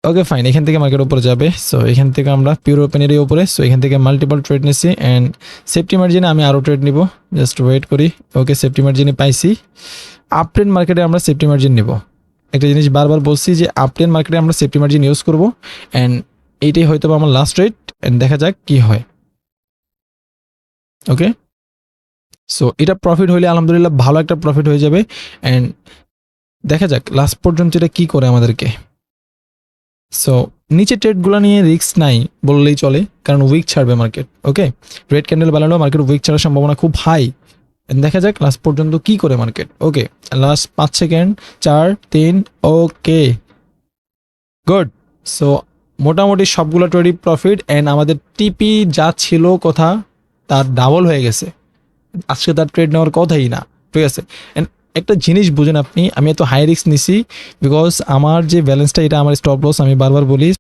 Okay fine, এখান থেকে market উপরে যাবে। সো এখান থেকে আমরা পিওর ওপেনেরই উপরে। সো এখান থেকে মাল্টিপল ট্রেড নিচ্ছি অ্যান্ড সেফটি মার্জিনে আমি আরও ট্রেড নিব। জাস্ট ওয়েট করি। ওকে, সেফটি মার্জিনে পাইছি। আপট্রেন্ড মার্কেটে আমরা সেফটি মার্জিন নেব। একটা জিনিস বারবার বলছি যে আপট্রেন্ড মার্কেটে আমরা সেফটি মার্জিন ইউজ করবো অ্যান্ড এইটাই হয়তো আমার লাস্ট ট্রেড অ্যান্ড দেখা যাক কি হয়। ওকে, সো এটা প্রফিট হইলে আলহামদুলিল্লাহ ভালো একটা প্রফিট হয়ে যাবে অ্যান্ড দেখা যাক লাস্ট পর্যন্ত এটা কী করে আমাদেরকে। সো নিচে ট্রেডগুলো নিয়ে রিস্ক নাই বললেই চলে, কারণ উইক ছাড়বে মার্কেট। ওকে, রেড ক্যান্ডেল বানালেও মার্কেট উইক ছাড়ার সম্ভাবনা খুব হাই। দেখা যাক লাস্ট পর্যন্ত কি করে market. Okay, last 5 second, 4, 3, okay good. So মোটামুটি সবগুলো ট্রেডই প্রফিট অ্যান্ড আমাদের টিপি যা ছিল কথা তার ডাবল হয়ে গেছে। আজকে তার ট্রেড নেওয়ার কথাই না, ঠিক আছে। অ্যান্ড একটা জিনিস বুঝেন আপনি, আমি এত হাই রিস্ক নিছি বিকজ আমার যে ব্যালেন্সটা, এটা আমার স্টপ লস, আমি বারবার বলি